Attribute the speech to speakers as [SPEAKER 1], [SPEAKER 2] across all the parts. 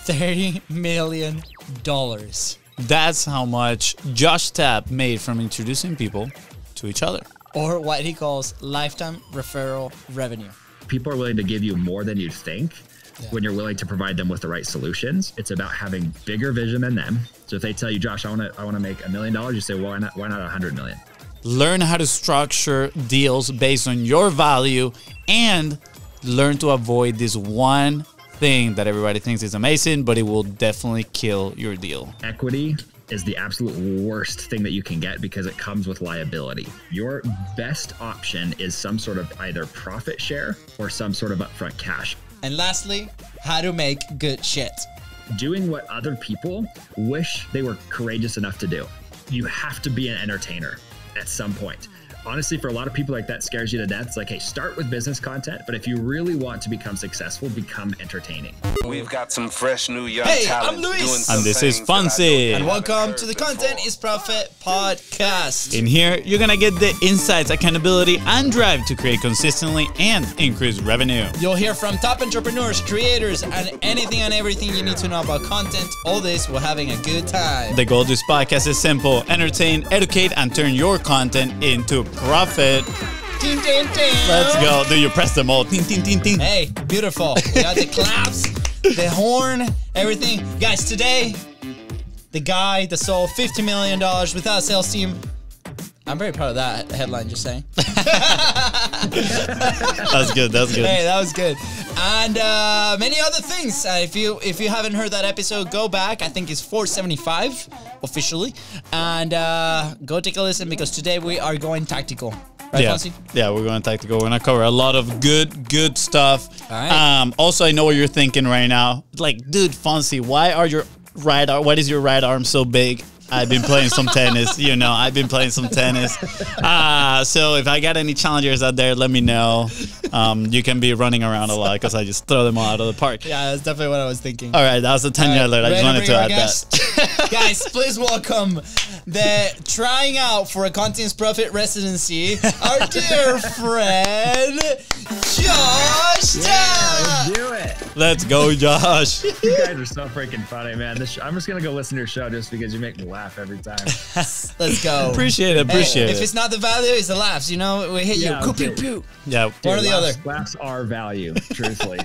[SPEAKER 1] $30 million.
[SPEAKER 2] That's how much Josh Tapp made from introducing people to each other.
[SPEAKER 1] Or what he calls lifetime referral revenue.
[SPEAKER 3] People are willing to give you more than you think when you're willing to provide them with the right solutions. It's about having bigger vision than them. So if they tell you, Josh, I want to make $1 million, you say, well, why not 100 million?
[SPEAKER 2] Learn how to structure deals based on your value and learn to avoid this one thing that everybody thinks is amazing, but it will definitely kill your deal.
[SPEAKER 3] Equity is the absolute worst thing that you can get because it comes with liability. Your best option is some sort of either profit share or some sort of upfront cash.
[SPEAKER 1] And lastly, how to make good shit.
[SPEAKER 3] Doing what other people wish they were courageous enough to do. You have to be an entertainer at some point. Honestly, for a lot of people, like, that scares you to death. It's like, hey, start with business content, but if you really want to become successful, become entertaining.
[SPEAKER 4] We've got some fresh new young
[SPEAKER 1] Hey,
[SPEAKER 4] talent
[SPEAKER 1] I'm Luis.
[SPEAKER 4] doing some
[SPEAKER 2] And this is
[SPEAKER 4] things that I know
[SPEAKER 2] Fancy.
[SPEAKER 4] you
[SPEAKER 1] And
[SPEAKER 4] haven't
[SPEAKER 1] welcome
[SPEAKER 4] heard
[SPEAKER 1] to the
[SPEAKER 4] before.
[SPEAKER 1] Content is Profit podcast.
[SPEAKER 2] In here, you're gonna get the insights, accountability, and drive to create consistently and increase revenue.
[SPEAKER 1] You'll hear from top entrepreneurs, creators, and anything and everything you need to know about content. All this while having a good time.
[SPEAKER 2] The goal of this podcast is simple: entertain, educate, and turn your content into profit.
[SPEAKER 1] Ding, ding, ding.
[SPEAKER 2] Let's go. Do you press them all? Ting, ting, ting, ting.
[SPEAKER 1] Hey, beautiful. We got the claps, the horn, everything. Guys, today, the guy that sold $50 million without a sales team. I'm very proud of that headline, just saying.
[SPEAKER 2] That's good. That's good.
[SPEAKER 1] Hey, that was good. And many other things. If you haven't heard that episode, go back. I think it's 475 officially. And go take a listen because today we are going tactical. Right, Fonzie?
[SPEAKER 2] Yeah, we're going tactical. We're gonna cover a lot of good stuff.
[SPEAKER 1] All right.
[SPEAKER 2] Also, I know what you're thinking right now. Like, dude, Fonzie, why is your right arm so big? I've been playing some tennis, So if I got any challengers out there, let me know. You can be running around a lot because I just throw them all out of the park.
[SPEAKER 1] Yeah, that's definitely what I was thinking.
[SPEAKER 2] All right, that was a 10-yard alert. I just wanted to add that.
[SPEAKER 1] Guys, please welcome the trying out for a Contents Profit residency, our dear friend, Josh Tapp.
[SPEAKER 3] Let's do it.
[SPEAKER 2] Let's go, Josh.
[SPEAKER 3] You guys are so freaking funny, man. I'm just going to go listen to your show just because you make me laugh every time.
[SPEAKER 1] Let's go.
[SPEAKER 2] Appreciate it.
[SPEAKER 1] If it's not the value, it's the laughs. You know, we hit
[SPEAKER 3] Yeah,
[SPEAKER 1] you.
[SPEAKER 3] okay.
[SPEAKER 1] Pew, pew.
[SPEAKER 2] Yeah.
[SPEAKER 1] One or the other.
[SPEAKER 3] Laughs are value, truthfully.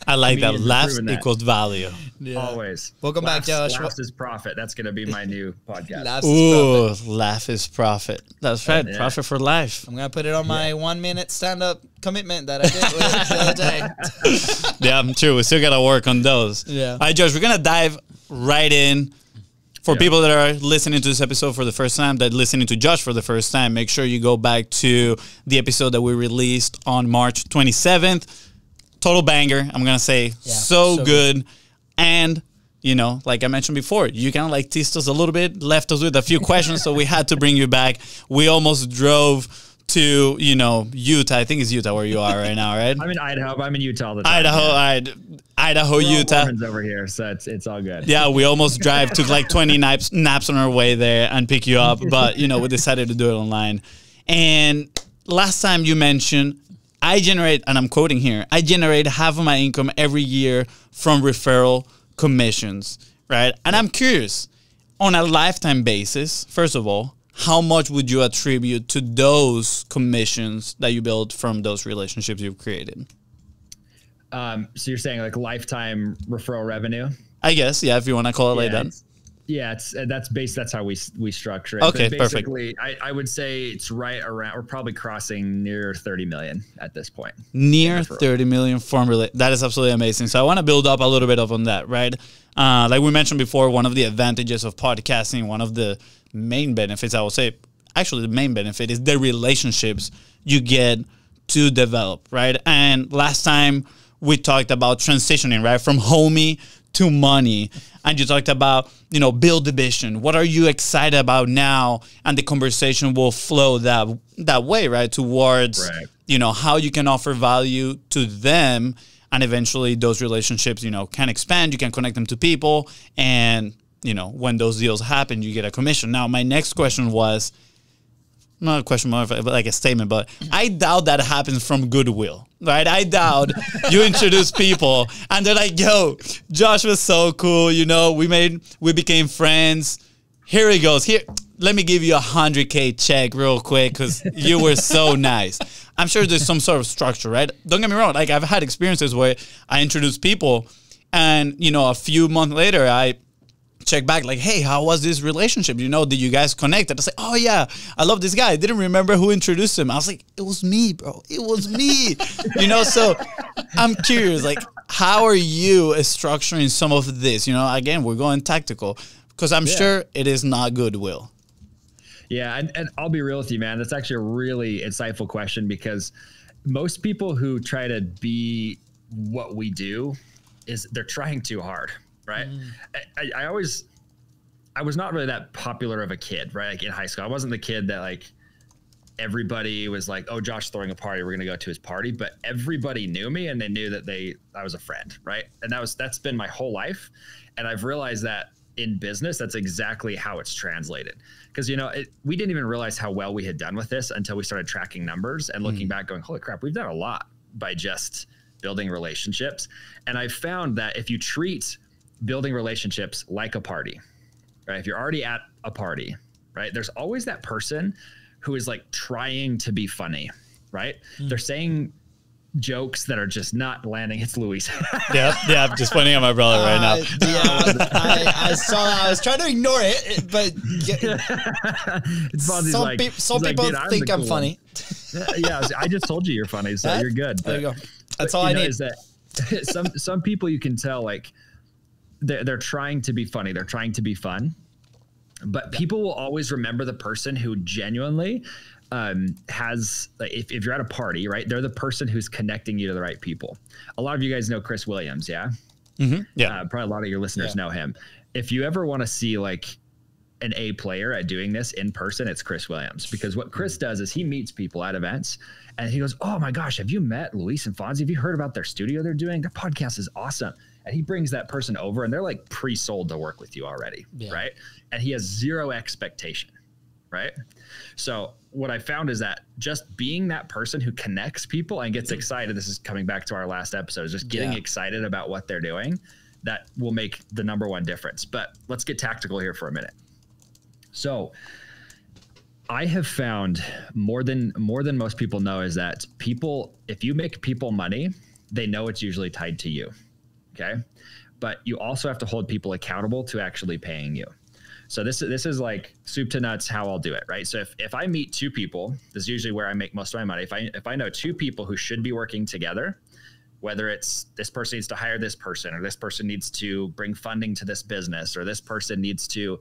[SPEAKER 2] I like that.
[SPEAKER 3] Comedians have
[SPEAKER 2] Laughs
[SPEAKER 3] proven that.
[SPEAKER 2] equals value.
[SPEAKER 1] Yeah.
[SPEAKER 3] Always.
[SPEAKER 1] Welcome back, Josh.
[SPEAKER 3] Laughs is profit. That's going to be my new podcast.
[SPEAKER 1] Laughs is
[SPEAKER 2] Ooh,
[SPEAKER 1] profit.
[SPEAKER 2] laugh is profit. That's right.
[SPEAKER 3] Yeah.
[SPEAKER 2] Profit for life.
[SPEAKER 1] I'm going to put it on my 1 minute stand-up commitment that I did the other day.
[SPEAKER 2] Yeah, I'm true. We still got to work on those.
[SPEAKER 1] Yeah.
[SPEAKER 2] All right, Josh, we're going to dive right in. For people that are listening to this episode for the first time, that listening to Josh for the first time, make sure you go back to the episode that we released on March 27th. Total banger. I'm going to say so good. And, like I mentioned before, you kind of like teased us a little bit, left us with a few questions, so we had to bring you back. We almost drove to, Utah. I think it's Utah where you are right now, right?
[SPEAKER 3] I'm in Idaho, but I'm in Utah all the time.
[SPEAKER 2] Idaho,
[SPEAKER 3] We're all
[SPEAKER 2] Utah.
[SPEAKER 3] Mormons over here, so it's all good.
[SPEAKER 2] Yeah, we almost drive, took like 20 naps on our way there and pick you up. But, we decided to do it online. And last time you mentioned, I generate, and I'm quoting here, I generate half of my income every year from referral commissions, right? And I'm curious, on a lifetime basis, first of all, how much would you attribute to those commissions that you build from those relationships you've created?
[SPEAKER 3] So you're saying like lifetime referral revenue?
[SPEAKER 2] I guess, yeah, if you want to call it like that.
[SPEAKER 3] That's how we structure it.
[SPEAKER 2] Okay,
[SPEAKER 3] but
[SPEAKER 2] perfect.
[SPEAKER 3] basically, I would say it's right around, we're probably crossing near 30 million at this point.
[SPEAKER 2] Near 30 million from that is absolutely amazing. So I want to build up a little bit on that, right? Like we mentioned before, one of the advantages of podcasting, one of the main benefits, I would say, actually the main benefit is the relationships you get to develop, right? And last time we talked about transitioning, right? From homie to money. And you talked about, build the vision. What are you excited about now? And the conversation will flow that way, right? Towards, how you can offer value to them. And eventually those relationships, can expand. You can connect them to people. And, when those deals happen, you get a commission. Now, my next question was, not a question, more of like a statement, but I doubt that happens from goodwill, right? I doubt you introduce people and they're like, yo, Josh was so cool. You know, we became friends. Here he goes. Here, let me give you $100K check real quick because you were so nice. I'm sure there's some sort of structure, right? Don't get me wrong. Like I've had experiences where I introduce people and, you know, a few months later, I check back like, hey, how was this relationship? You know, did you guys connect? And I say, oh yeah, I love this guy. I didn't remember who introduced him. I was like, it was me, bro. It was me. You know, so I'm curious, like, how are you structuring some of this? You know, again, we're going tactical because I'm sure it is not goodwill.
[SPEAKER 3] Yeah, and I'll be real with you, man. That's actually a really insightful question because most people who try to be what we do they're trying too hard, right? I was not really that popular of a kid, right? Like in high school, I wasn't the kid that like everybody was like, oh, Josh throwing a party, we're gonna go to his party. But everybody knew me and they knew that I was a friend, right? And that's been my whole life. And I've realized that in business, that's exactly how it's translated. Because, you know, we didn't even realize how well we had done with this until we started tracking numbers and looking back going, holy crap, we've done a lot by just building relationships. And I've found that if you treat building relationships like a party, right? If you're already at a party, right? There's always that person who is like trying to be funny, right? They're saying jokes that are just not landing. It's Luis.
[SPEAKER 2] Yeah, I'm just pointing at my brother right now.
[SPEAKER 1] Yeah, I saw that. I was trying to ignore it, but some people think I'm funny.
[SPEAKER 3] Yeah, I just told you you're funny, so you're good.
[SPEAKER 1] There you go. That's all I need.
[SPEAKER 3] Is that some people you can tell like they're trying to be funny. They're trying to be fun, but people will always remember the person who genuinely has, like, if you're at a party, right, they're the person who's connecting you to the right people. A lot of you guys know Chris Williams. Yeah. Yeah. Probably a lot of your listeners know him. If you ever want to see like an A player at doing this in person, it's Chris Williams, because what Chris does is he meets people at events and he goes, oh my gosh, have you met Luis and Fonzie? Have you heard about their studio they're doing? Their podcast is awesome. And he brings that person over and they're like pre-sold to work with you already. Right. And he has zero expectation. Right. So what I found is that just being that person who connects people and gets excited, this is coming back to our last episode, is just getting excited about what they're doing, that will make the #1 difference. But let's get tactical here for a minute. So I have found more than most people know is that people, if you make people money, they know it's usually tied to you. Okay. But you also have to hold people accountable to actually paying you. So this is like soup to nuts how I'll do it, right? So if I meet two people, this is usually where I make most of my money. If I know two people who should be working together, whether it's this person needs to hire this person, or this person needs to bring funding to this business, or this person needs to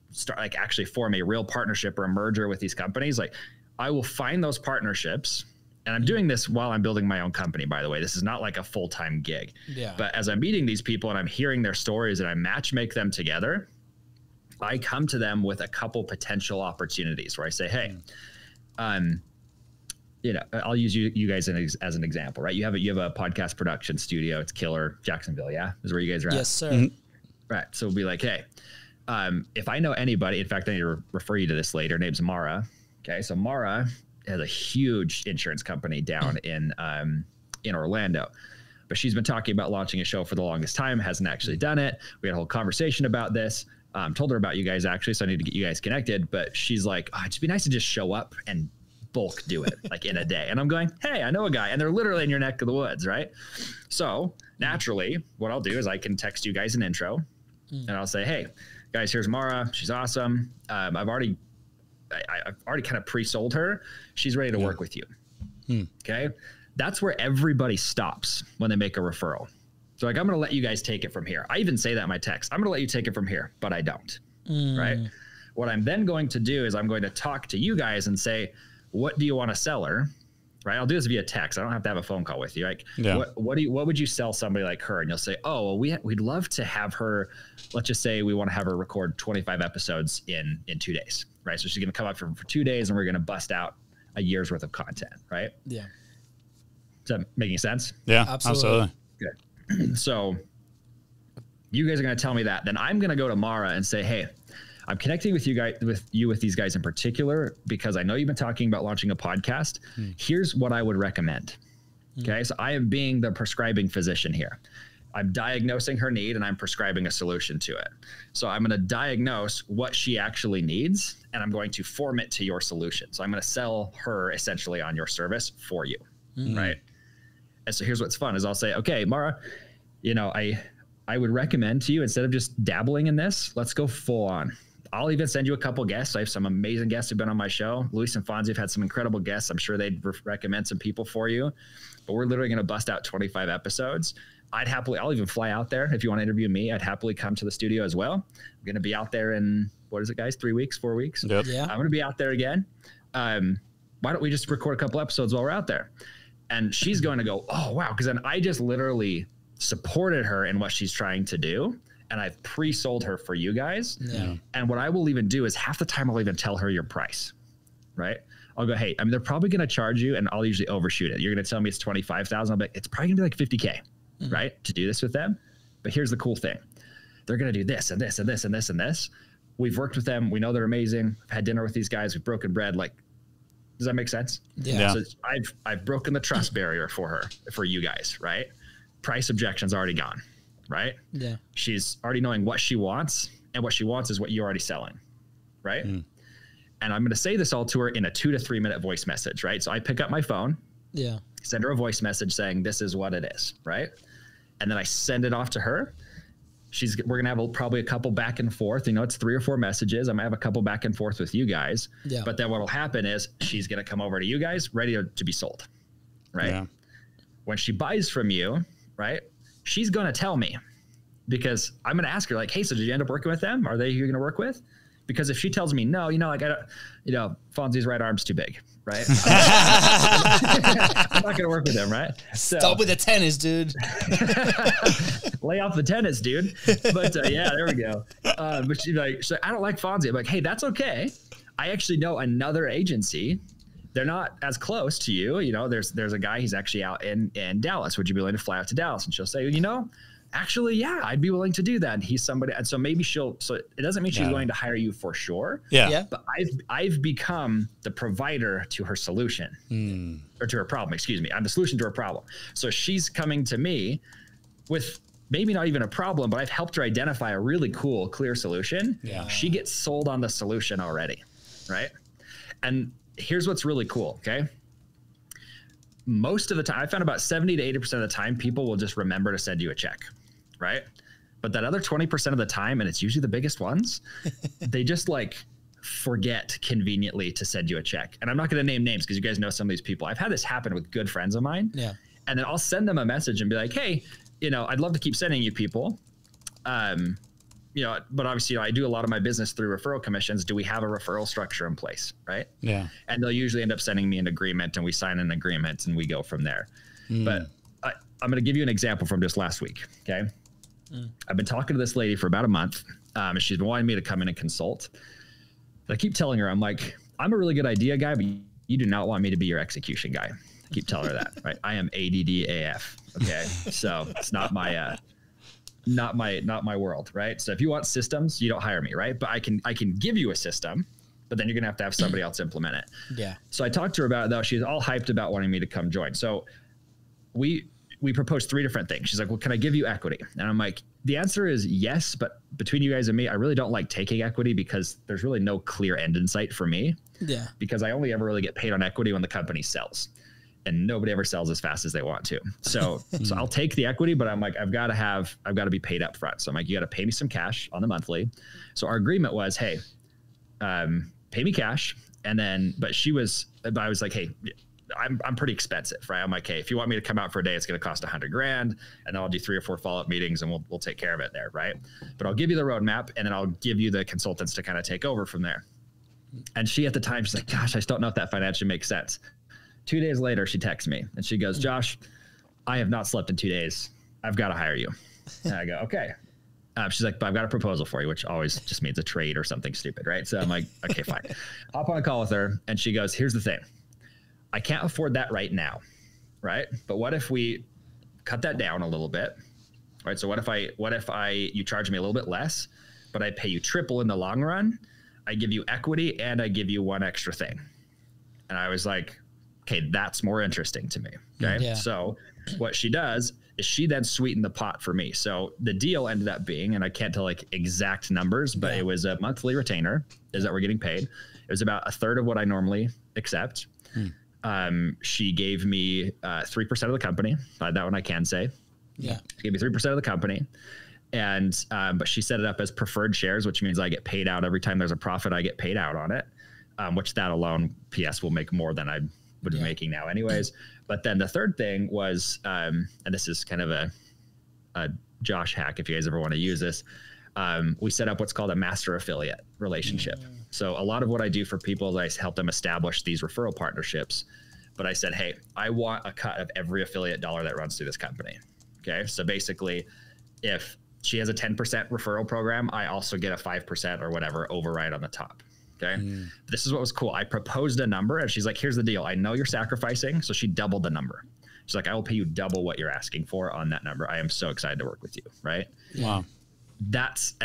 [SPEAKER 3] start like actually form a real partnership or a merger with these companies, like I will find those partnerships. And I'm doing this while I'm building my own company, by the way. This is not like a full-time gig. But as I'm meeting these people and I'm hearing their stories and I match make them together, I come to them with a couple potential opportunities where I say, hey, you know, I'll use you guys as an example, right? You have a podcast production studio. It's killer, Jacksonville. Yeah. Is where you guys are at.
[SPEAKER 1] Yes, sir.
[SPEAKER 3] Right. So we'll be like, hey, if I know anybody, in fact, I need to refer you to this later. Her name's Mara. Okay. So Mara has a huge insurance company down in Orlando, but she's been talking about launching a show for the longest time, hasn't actually done it. We had a whole conversation about this. Told her about you guys actually, so I need to get you guys connected. But she's like, oh, it'd just be nice to just show up and bulk do it like in a day. And I'm going, hey, I know a guy, and they're literally in your neck of the woods, right? So naturally, what I'll do is I can text you guys an intro, and I'll say, hey, guys, here's Mara. She's awesome. I've already kind of pre-sold her. She's ready to work with you. Okay, that's where everybody stops when they make a referral. So like, I'm going to let you guys take it from here. I even say that in my text. I'm going to let you take it from here, but I don't. Right. What I'm then going to do is I'm going to talk to you guys and say, what do you want to sell her? Right. I'll do this via text. I don't have to have a phone call with you. Like, what would you sell somebody like her? And you'll say, oh, well, we'd love to have her. Let's just say we want to have her record 25 episodes in 2 days. Right. So she's going to come up for 2 days and we're going to bust out a year's worth of content. Right. Yeah. Is that making sense?
[SPEAKER 2] Yeah, absolutely.
[SPEAKER 3] Good. So you guys are going to tell me that. Then I'm going to go to Mara and say, hey, I'm connecting with you guys, with these guys in particular, because I know you've been talking about launching a podcast. Here's what I would recommend. Okay. So I am being the prescribing physician here. I'm diagnosing her need and I'm prescribing a solution to it. So I'm going to diagnose what she actually needs and I'm going to form it to your solution. So I'm going to sell her essentially on your service for you. Right. And so here's what's fun is I'll say, okay, Mara, you know, I would recommend to you, instead of just dabbling in this, let's go full on. I'll even send you a couple guests. I have some amazing guests who've been on my show. Luis and Fonzie have had some incredible guests. I'm sure they'd recommend some people for you, but we're literally going to bust out 25 episodes. I'll even fly out there. If you want to interview me, I'd happily come to the studio as well. I'm going to be out there in, what is it, guys? 3 weeks, 4 weeks?
[SPEAKER 2] Yep.
[SPEAKER 1] Yeah.
[SPEAKER 3] I'm going to be out there again. Why don't we just record a couple episodes while we're out there? And she's going to go, oh, wow. Because then I just literally supported her in what she's trying to do. And I've pre-sold her for you guys.
[SPEAKER 1] Yeah.
[SPEAKER 3] And what I will even do is half the time I'll even tell her your price, right? I'll go, hey, I mean, they're probably going to charge you, and I'll usually overshoot it. You're going to tell me it's 25,000. I'll be like, it's probably going to be like 50K, right? To do this with them. But here's the cool thing. They're going to do this and this and this and this and this. We've worked with them. We know they're amazing. I've had dinner with these guys. We've broken bread. Like, does that make sense?
[SPEAKER 1] Yeah.
[SPEAKER 3] So I've broken the trust barrier for you guys, right? Price objection's already gone, right?
[SPEAKER 1] Yeah.
[SPEAKER 3] She's already knowing what she wants, and what she wants is what you're already selling, right? And I'm going to say this all to her in a 2 to 3 minute voice message, right? So I pick up my phone,
[SPEAKER 1] Yeah.
[SPEAKER 3] send her a voice message saying, this is what it is, right? And then I send it off to her. We're going to have probably a couple back and forth. You know, it's 3 or 4 messages. I'm going to have a couple back and forth with you guys.
[SPEAKER 1] Yeah.
[SPEAKER 3] But then what will happen is she's going to come over to you guys ready to be sold, right?
[SPEAKER 2] Yeah.
[SPEAKER 3] When she buys from you, right, she's going to tell me, because I'm going to ask her like, hey, so did you end up working with them? Are they who you're going to work with? Because if she tells me no, you know, like I don't, you know, Fonzie's right arm's too big, right? I'm not going to work with him, right? So,
[SPEAKER 1] Stop with the tennis, dude.
[SPEAKER 3] lay off the tennis, dude. But yeah, there we go. But she's like, I don't like Fonzie. I'm like, hey, that's okay. I actually know another agency. They're not as close to you. You know, there's a guy, he's actually out in Dallas. Would you be willing to fly out to Dallas? And she'll say, you know, actually, yeah, I'd be willing to do that. And he's somebody. And so maybe so it doesn't mean she's going to hire you for sure.
[SPEAKER 2] Yeah.
[SPEAKER 1] Yeah.
[SPEAKER 3] But I've become the provider to her solution or to her problem. Excuse me. I'm the solution to her problem. So she's coming to me with maybe not even a problem, but I've helped her identify a really cool, clear solution.
[SPEAKER 2] Yeah.
[SPEAKER 3] She gets sold on the solution already. Right. And here's what's really cool. Okay. Most of the time, I found about 70 to 80% of the time, people will just remember to send you a check. Right. But that other 20% of the time, and it's usually the biggest ones, they just like forget conveniently to send you a check. And I'm not going to name names because you guys know some of these people. I've had this happen with good friends of mine.
[SPEAKER 1] Yeah.
[SPEAKER 3] And then I'll send them a message and be like, hey, you know, I'd love to keep sending you people. You know, but obviously, you know, I do a lot of my business through referral commissions. Do we have a referral structure in place? Right.
[SPEAKER 2] Yeah.
[SPEAKER 3] And they'll usually end up sending me an agreement and we sign an agreement and we go from there. But I'm going to give you an example from just last week. Okay. I've been talking to this lady for about a month. And she's been wanting me to come in and consult. But I keep telling her, I'm like, I'm a really good idea guy, but you do not want me to be your execution guy. I keep telling her that, right? I am ADD AF. Okay. So it's not my world, right? So if you want systems, you don't hire me, right? But I can give you a system, but then you're going to have somebody else implement it.
[SPEAKER 1] Yeah.
[SPEAKER 3] So I talked to her about it though. She's all hyped about wanting me to come join. So we proposed 3 different things. She's like, well, can I give you equity? And I'm like, the answer is yes, but between you guys and me, I really don't like taking equity because there's really no clear end in sight for me. Yeah. Because I only ever really get paid on equity when the company sells. And nobody ever sells as fast as they want to. So I'll take the equity, but I'm like, I've got to be paid up front. So I'm like, you got to pay me some cash on the monthly. So our agreement was, hey, pay me cash. And then, but I was like, hey, I'm pretty expensive, right? I'm like, hey, if you want me to come out for a day, it's going to cost $100,000, and then I'll do 3 or 4 follow-up meetings and we'll take care of it there. Right. But I'll give you the roadmap and then I'll give you the consultants to kind of take over from there. And she, at the time, she's like, gosh, I just don't know if that financially makes sense. 2 days later, she texts me and she goes, Josh, I have not slept in 2 days. I've got to hire you. And I go, okay. She's like, but I've got a proposal for you, which always just means a trade or something stupid, right? So I'm like, okay, fine. Hop on a call with her and she goes, here's the thing. I can't afford that right now, right? But what if we cut that down a little bit, right? So what if you charge me a little bit less, but I pay you triple in the long run. I give you equity and I give you one extra thing. And I was like, okay, that's more interesting to me. Okay.
[SPEAKER 1] Yeah.
[SPEAKER 3] So what she does is she then sweetened the pot for me. So the deal ended up being, and I can't tell like exact numbers, but it was a monthly retainer is that we're getting paid. It was about a third of what I normally accept. She gave me 3% of the company. That one I can say.
[SPEAKER 1] Yeah.
[SPEAKER 3] She gave me 3% of the company. And, but she set it up as preferred shares, which means I get paid out every time there's a profit, I get paid out on it. Which that alone, PS will make more than I would be making now anyways. But then the third thing was, and this is kind of a Josh hack, if you guys ever want to use this, we set up what's called a master affiliate relationship. So a lot of what I do for people is I help them establish these referral partnerships. But I said, hey, I want a cut of every affiliate dollar that runs through this company. Okay. So basically, if she has a 10% referral program, I also get a 5% or whatever override on the top. Okay. This is what was cool. I proposed a number and she's like, here's the deal. I know you're sacrificing. So she doubled the number. She's like, I will pay you double what you're asking for on that number. I am so excited to work with you. Right.
[SPEAKER 2] Wow.
[SPEAKER 3] That's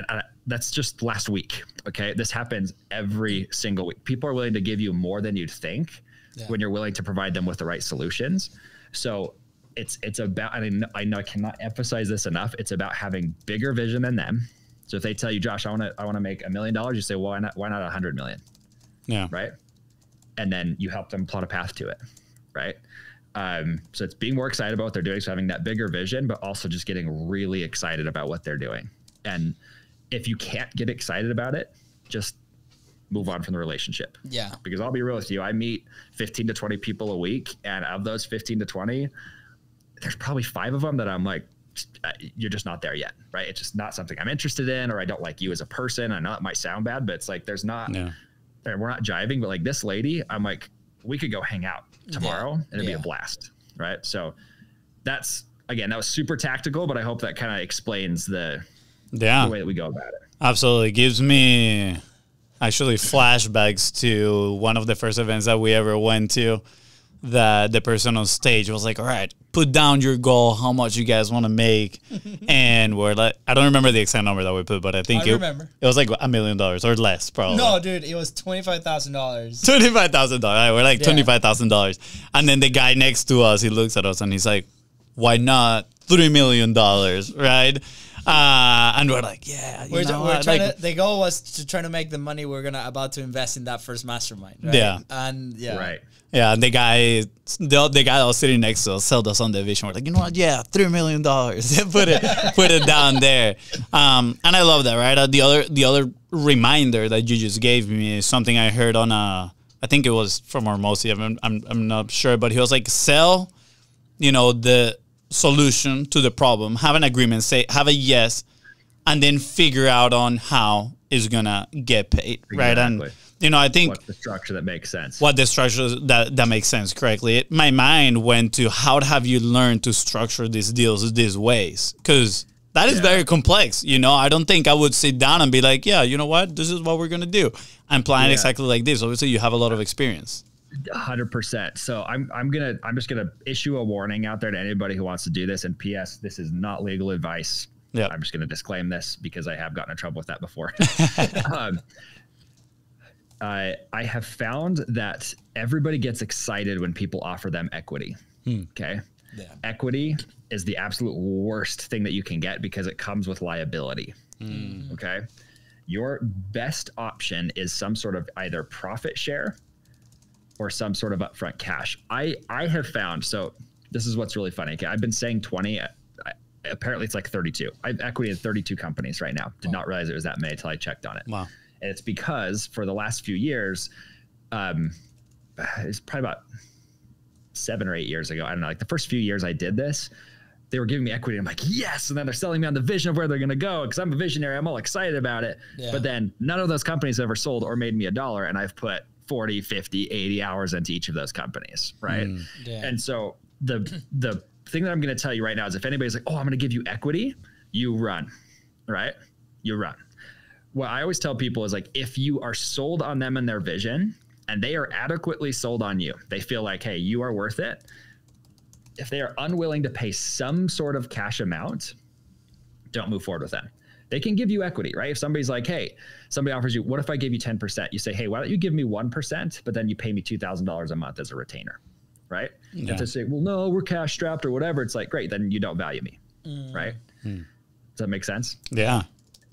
[SPEAKER 3] just last week. Okay. This happens every single week. People are willing to give you more than you'd think when you're willing to provide them with the right solutions. So it's about, I know I cannot emphasize this enough. It's about having bigger vision than them. So if they tell you, Josh, I want to make $1 million, you say, well, why not 100 million?
[SPEAKER 2] Yeah.
[SPEAKER 3] Right. And then you help them plot a path to it. Right. So it's being more excited about what they're doing. So having that bigger vision, but also just getting really excited about what they're doing. And if you can't get excited about it, just move on from the relationship.
[SPEAKER 1] Yeah.
[SPEAKER 3] Because I'll be real with you. I meet 15 to 20 people a week. And of those 15 to 20, there's probably 5 of them that I'm like, you're just not there yet. Right. It's just not something I'm interested in, or I don't like you as a person. I know it might sound bad, but it's like, there's not, we're not jiving, but like this lady, I'm like, we could go hang out tomorrow and it'd be a blast. Right. So that's, again, that was super tactical, but I hope that kind of explains the way that we go about it.
[SPEAKER 2] Absolutely. Gives me actually flashbacks to one of the first events that we ever went to, that the person on stage was like, all right, put down your goal, how much you guys want to make. And we're like, I don't remember the exact number that we put, but I think it was like $1 million or less, probably.
[SPEAKER 1] No, dude, it was $25,000.
[SPEAKER 2] $25,000. Right, we're like $25,000. And then the guy next to us, he looks at us and he's like, why not $3 million, right? And we're like, we're
[SPEAKER 1] trying to, the goal was to try to make the money we're about to invest in that first mastermind. Right?
[SPEAKER 2] Yeah.
[SPEAKER 1] And
[SPEAKER 3] right.
[SPEAKER 2] Yeah, and the guy that was sitting next to us sold us on the vision. We're like, you know what? Yeah, $3 million. put it down there. And I love that, right? The other reminder that you just gave me is something I heard on I think it was from Hormozy. I'm not sure, but he was like, sell, the solution to the problem, have an agreement, have a yes, and then figure out on how it's gonna get paid, right? And I think
[SPEAKER 3] what's the structure that makes sense.
[SPEAKER 2] What the structure that makes sense correctly. My mind went to how have you learned to structure these deals these ways? Because that is very complex. I don't think I would sit down and be like, yeah, you know what? This is what we're gonna do. I'm planning exactly like this. Obviously, you have a lot of experience.
[SPEAKER 3] 100%. So I'm just gonna issue a warning out there to anybody who wants to do this. And P.S. This is not legal advice.
[SPEAKER 2] Yeah.
[SPEAKER 3] I'm just gonna disclaim this because I have gotten in trouble with that before. I have found that everybody gets excited when people offer them equity. Okay. Yeah. Equity is the absolute worst thing that you can get because it comes with liability. Okay. Your best option is some sort of either profit share or some sort of upfront cash. I have found, so this is what's really funny. Okay. I've been saying 20, apparently it's like 32. I've equity in 32 companies right now. Did not realize it was that many until I checked on it.
[SPEAKER 2] Wow.
[SPEAKER 3] And it's because for the last few years, it's probably about 7 or 8 years ago. I don't know, like the first few years I did this, they were giving me equity. I'm like, yes. And then they're selling me on the vision of where they're going to go. Cause I'm a visionary. I'm all excited about it. Yeah. But then none of those companies ever sold or made me $1. And I've put 40, 50, 80 hours into each of those companies. Right. And so the thing that I'm going to tell you right now is if anybody's like, oh, I'm going to give you equity, you run, right? You run. What I always tell people is like, if you are sold on them and their vision and they are adequately sold on you, they feel like, hey, you are worth it. If they are unwilling to pay some sort of cash amount, don't move forward with them. They can give you equity, right? If somebody's like, hey, somebody offers you, what if I gave you 10%? You say, hey, why don't you give me 1%, but then you pay me $2,000 a month as a retainer, right?
[SPEAKER 2] Yeah.
[SPEAKER 3] If they say, well, no, we're cash strapped or whatever, it's like, great, then you don't value me, right? Does that make sense?
[SPEAKER 2] Yeah.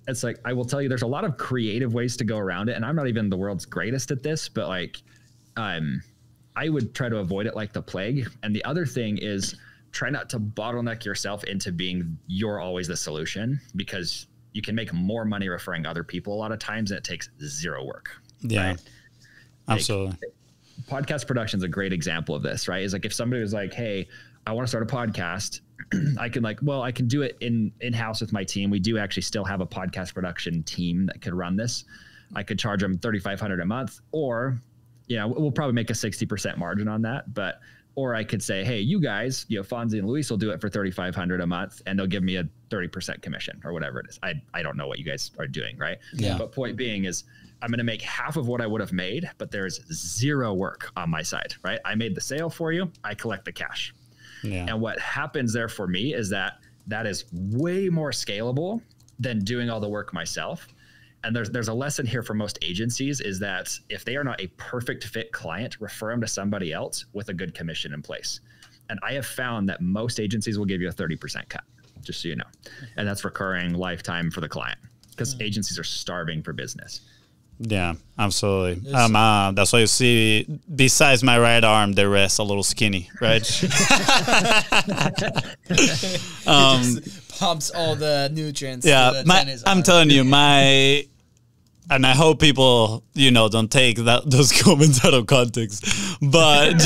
[SPEAKER 3] It's like, I will tell you, there's a lot of creative ways to go around it. And I'm not even the world's greatest at this, but like, I would try to avoid it like the plague. And the other thing is try not to bottleneck yourself into being you're always the solution, because you can make more money referring other people a lot of times and it takes zero work.
[SPEAKER 2] Yeah,
[SPEAKER 3] right?
[SPEAKER 2] absolutely.
[SPEAKER 3] Like, podcast production is a great example of this, right? Is like if somebody was like, hey, I want to start a podcast, I can do it in-house with my team. We do actually still have a podcast production team that could run this. I could charge them $3,500 a month, or, we'll probably make a 60% margin on that. Or I could say, hey, you guys, Fonzie and Luis will do it for $3,500 a month and they'll give me a 30% commission or whatever it is. I don't know what you guys are doing, right?
[SPEAKER 2] Yeah.
[SPEAKER 3] But point being is I'm going to make half of what I would have made, but there's zero work on my side, right? I made the sale for you. I collect the cash.
[SPEAKER 2] Yeah.
[SPEAKER 3] And what happens there for me is that is way more scalable than doing all the work myself. And there's a lesson here for most agencies is that if they are not a perfect fit client, refer them to somebody else with a good commission in place. And I have found that most agencies will give you a 30% cut, just so you know. And that's recurring lifetime for the client, because agencies are starving for business.
[SPEAKER 2] Yeah, absolutely. That's why you see, besides my right arm, the rest a little skinny, right?
[SPEAKER 1] Just pumps all the nutrients.
[SPEAKER 2] Yeah, I'm telling you, and I hope people, don't take those comments out of context. But,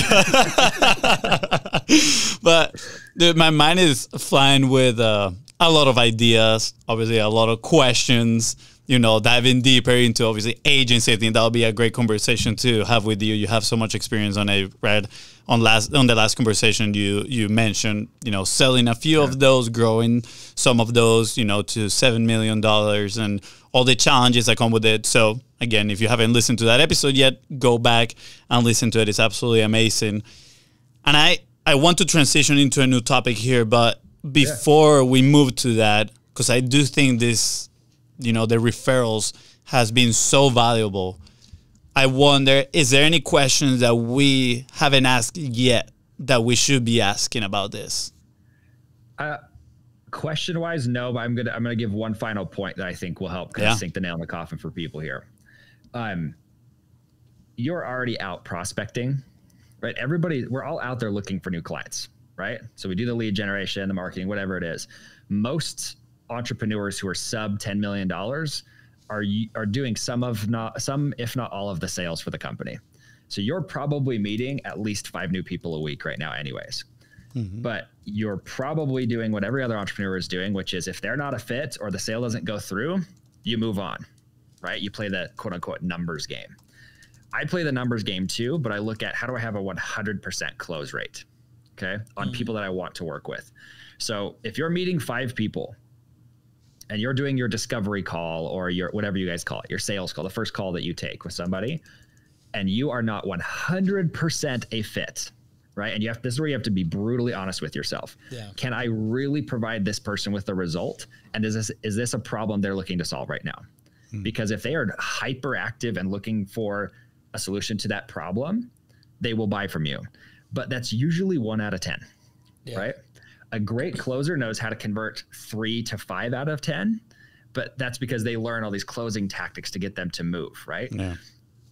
[SPEAKER 2] dude, my mind is flying with a lot of ideas, obviously a lot of questions. Diving deeper into obviously agency. I think that'll be a great conversation to have with you. You have so much experience on it, right? On the last conversation, you mentioned, selling a few of those, growing some of those, to $7 million and all the challenges that come with it. So again, if you haven't listened to that episode yet, go back and listen to it. It's absolutely amazing. And I want to transition into a new topic here, but before we move to that, because I do think this, the referrals has been so valuable. I wonder, is there any questions that we haven't asked yet that we should be asking about this?
[SPEAKER 3] Question wise, no, but I'm gonna give one final point that I think will help kind of sink the nail in the coffin for people here. You're already out prospecting, right? We're all out there looking for new clients, right? So we do the lead generation, the marketing, whatever it is. Most entrepreneurs who are sub $10 million are doing some, if not all of the sales for the company. So you're probably meeting at least 5 new people a week right now anyways. But you're probably doing what every other entrepreneur is doing, which is if they're not a fit or the sale doesn't go through, you move on, right? You play the quote unquote numbers game. I play the numbers game too, but I look at how do I have a 100% close rate, okay, on people that I want to work with. So if you're meeting 5 people, and you're doing your discovery call or your whatever you guys call it, your sales call, the first call that you take with somebody, and you are not 100% a fit, right? And this is where you have to be brutally honest with yourself. Yeah. Can I really provide this person with the result? And is this a problem they're looking to solve right now? Because if they are hyperactive and looking for a solution to that problem, they will buy from you. But that's usually 1 out of 10, right? A great closer knows how to convert 3 to 5 out of 10, but that's because they learn all these closing tactics to get them to move, right? Yeah.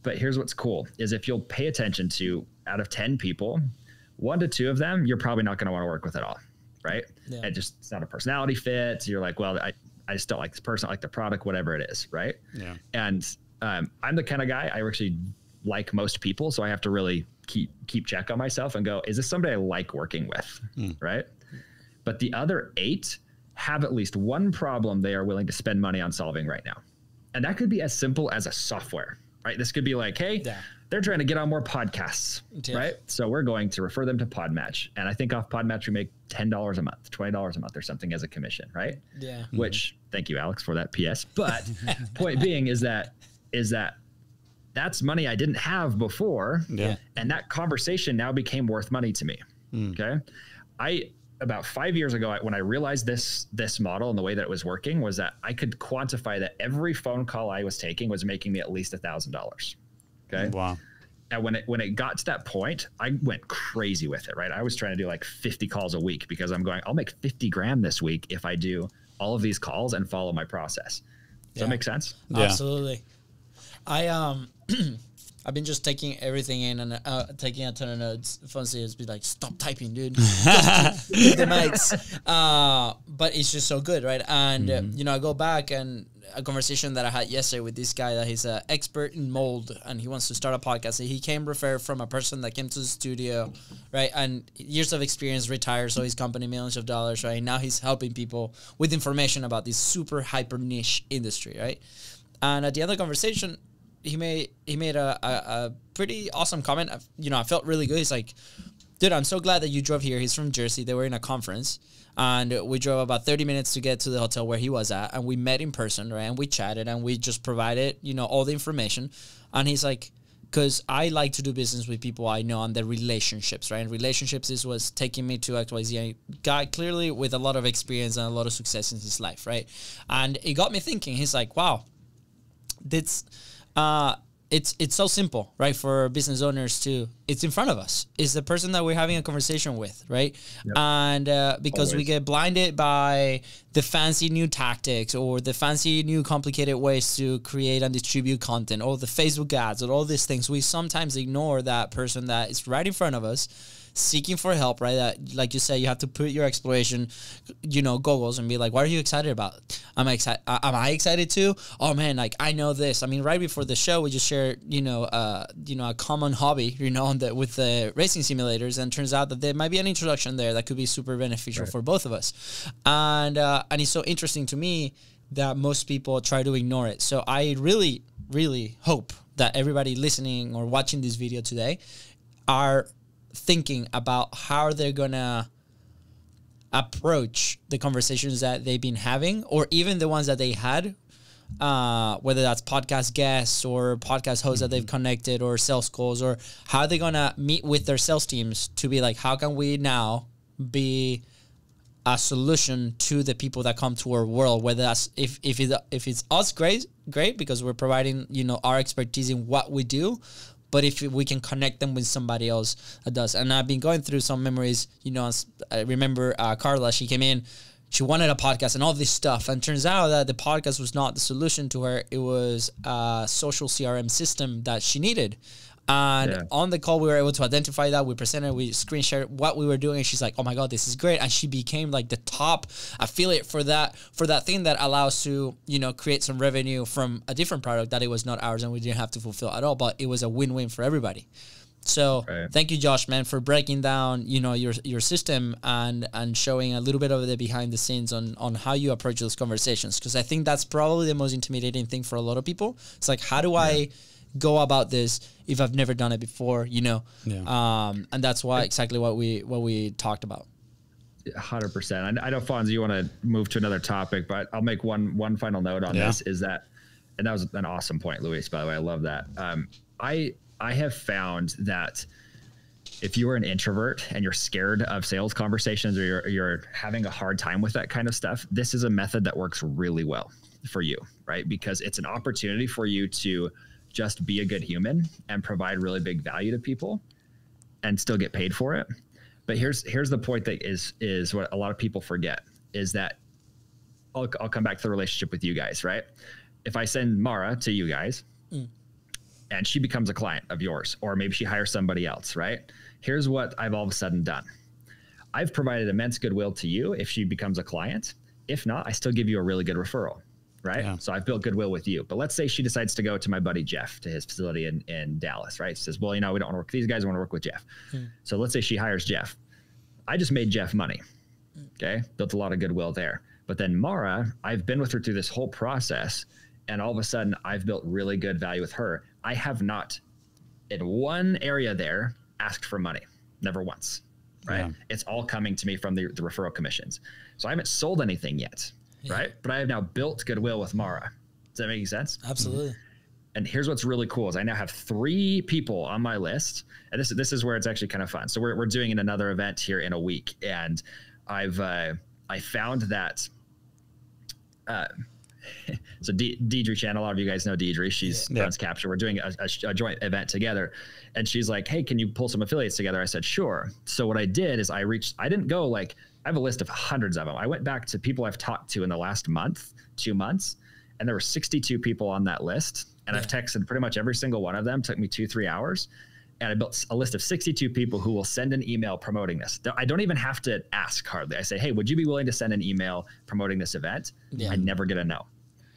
[SPEAKER 3] But here's what's cool is if you'll pay attention to out of 10 people, 1 to 2 of them, you're probably not going to want to work with at all, right? Yeah. It's not a personality fit. So you're like, well, I just don't like this person, I like the product, whatever it is, right? Yeah. And I'm the kind of guy, I actually like most people, so I have to really keep check on myself and go, is this somebody I like working with, right? But the other 8 have at least one problem they are willing to spend money on solving right now. And that could be as simple as a software, right? This could be like, hey, they're trying to get on more podcasts, right? So we're going to refer them to Podmatch. And I think off Podmatch, we make $10 a month, $20 a month or something as a commission, right? Yeah. Which, thank you, Alex, for that PS. But point being is that that's money I didn't have before. Yeah. And that conversation now became worth money to me. Okay. about 5 years ago, when I realized this model and the way that it was working was that I could quantify that every phone call I was taking was making me at least $1,000. Okay.
[SPEAKER 2] Wow.
[SPEAKER 3] And when it got to that point, I went crazy with it, right? I was trying to do like 50 calls a week because I'm going, I'll make 50 grand this week if I do all of these calls and follow my process. Does that make sense?
[SPEAKER 2] Yeah.
[SPEAKER 1] Absolutely. I've been just taking everything in and taking a ton of notes. Fonzie has been like, stop typing, dude. Just hit the mics. But it's just so good, right? And, I go back and a conversation that I had yesterday with this guy that he's an expert in mold and he wants to start a podcast. He came referred from a person that came to the studio, right? And years of experience, retired, so his company millions of dollars, right? Now he's helping people with information about this super hyper niche industry, right? And at the end of the conversation, he made a pretty awesome comment. I felt really good. He's like, dude, I'm so glad that you drove here. He's from Jersey. They were in a conference. And we drove about 30 minutes to get to the hotel where he was at. And we met in person, right? And we chatted and we just provided, all the information. And he's like, because I like to do business with people I know and the relationships, right? And relationships is what's taking me to XYZ. A guy clearly with a lot of experience and a lot of success in his life, right? And it got me thinking. He's like, wow, it's so simple, right? For business owners it's in front of us. It's the person that we're having a conversation with, right? Yep. And because we get blinded by the fancy new tactics or the fancy new complicated ways to create and distribute content or the Facebook ads or all these things, we sometimes ignore that person that is right in front of us seeking for help, right? That, like you say, you have to put your exploration, goggles and be like, what are you excited about? Am I excited too? Oh man, like I know this. I mean, right before the show, we just shared, a common hobby, with the racing simulators, and it turns out that there might be an introduction there that could be super beneficial for both of us. And it's so interesting to me that most people try to ignore it. So I really, really hope that everybody listening or watching this video today are thinking about how they're gonna approach the conversations that they've been having, or even the ones that they had, whether that's podcast guests or podcast hosts that they've connected or sales calls, or how they're gonna meet with their sales teams to be like, how can we now be a solution to the people that come to our world, whether that's if it's us, great because we're providing our expertise in what we do. But if we can connect them with somebody else that does. And I've been going through some memories, I remember Carla, she came in, she wanted a podcast and all this stuff. And turns out that the podcast was not the solution to her. It was a social CRM system that she needed. And on the call, we were able to identify that. We presented, we screen shared what we were doing. And she's like, oh my God, this is great. And she became like the top affiliate for that thing that allows to, create some revenue from a different product that it was not ours and we didn't have to fulfill at all, but it was a win-win for everybody. So thank you, Josh, man, for breaking down, your system and showing a little bit of the behind the scenes on how you approach those conversations. Because I think that's probably the most intimidating thing for a lot of people. It's like, how do I go about this if I've never done it before, and that's why exactly what we talked about.
[SPEAKER 3] 100%. I know, Fonz, you want to move to another topic, but I'll make one final note on this is that, and that was an awesome point, Luis, by the way, I love that. I have found that if you are an introvert and you're scared of sales conversations, or you're having a hard time with that kind of stuff, this is a method that works really well for you, right? Because it's an opportunity for you to just be a good human and provide really big value to people and still get paid for it. But here's the point that is what a lot of people forget is that I'll come back to the relationship with you guys, right? If I send Mara to you guys and she becomes a client of yours, or maybe she hires somebody else, right? Here's what I've all of a sudden done. I've provided immense goodwill to you if she becomes a client. If not, I still give you a really good referral. Right. Yeah. So I've built goodwill with you. But let's say she decides to go to my buddy Jeff to his facility in Dallas, right? She says, well, we don't want to work with these guys. We want to work with Jeff. So let's say she hires Jeff. I just made Jeff money. Okay. Built a lot of goodwill there. But then Mara, I've been with her through this whole process. And all of a sudden I've built really good value with her. I have not in one area there asked for money. Never once. Right. Yeah. It's all coming to me from the referral commissions. So I haven't sold anything yet. Right. But I have now built goodwill with Mara. Does that make sense?
[SPEAKER 1] Absolutely.
[SPEAKER 3] And here's what's really cool is I now have 3 people on my list. And this is where it's actually kind of fun. So we're doing another event here in a week. And I found that. So Deidre Chan, a lot of you guys know Deidre. She's runs Capture. We're doing a joint event together, and she's like, "Hey, can you pull some affiliates together?" I said, "Sure." So what I did is I didn't go like, I have a list of hundreds of them. I went back to people I've talked to in the last 2 months, and there were 62 people on that list, and I've texted pretty much every single one of them. It took me 2-3 hours. And I built a list of 62 people who will send an email promoting this. I don't even have to ask hardly. I say, "Hey, would you be willing to send an email promoting this event?" I never get a no,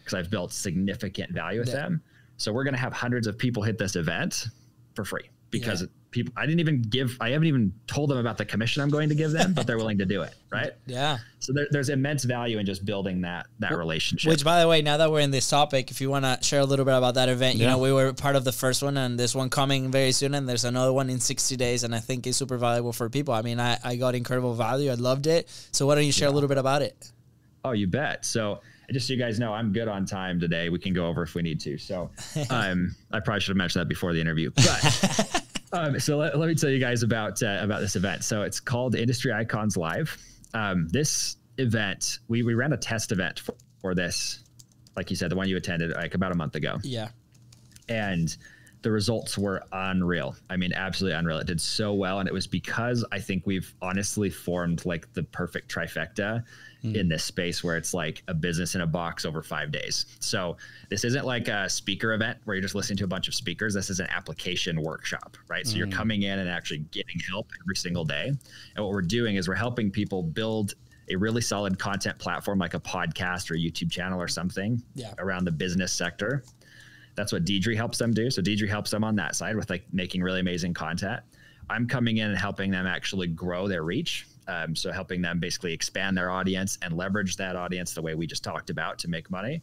[SPEAKER 3] because I've built significant value with them. So we're going to have hundreds of people hit this event for free, because people, I haven't even told them about the commission I'm going to give them, but they're willing to do it. Right.
[SPEAKER 1] Yeah.
[SPEAKER 3] So there's immense value in just building that relationship.
[SPEAKER 1] Which, by the way, now that we're in this topic, if you want to share a little bit about that event, you know, we were part of the first one, and there's one coming very soon, and there's another one in 60 days. And I think it's super valuable for people. I mean, I got incredible value. I loved it. So why don't you share a little bit about it? Oh,
[SPEAKER 3] you bet. So just so you guys know, I'm good on time today. We can go over if we need to. So I probably should have mentioned that before the interview. But so let me tell you guys about this event. So it's called Industry Icons Live. This event, we ran a test event for this, like you said, the one you attended like about a month ago. Yeah. And the results were unreal. I mean, absolutely unreal. It did so well. And it was because I think we've honestly formed like the perfect trifecta in this space, where it's like a business in a box over 5 days. So this isn't like a speaker event where you're just listening to a bunch of speakers. This is an application workshop, right? So you're coming in and actually getting help every single day. And what we're doing is we're helping people build a really solid content platform, like a podcast or a YouTube channel or something around the business sector. That's what Deidre helps them do. So Deidre helps them on that side with like making really amazing content. I'm coming in and helping them actually grow their reach. So helping them basically expand their audience and leverage that audience the way we just talked about to make money.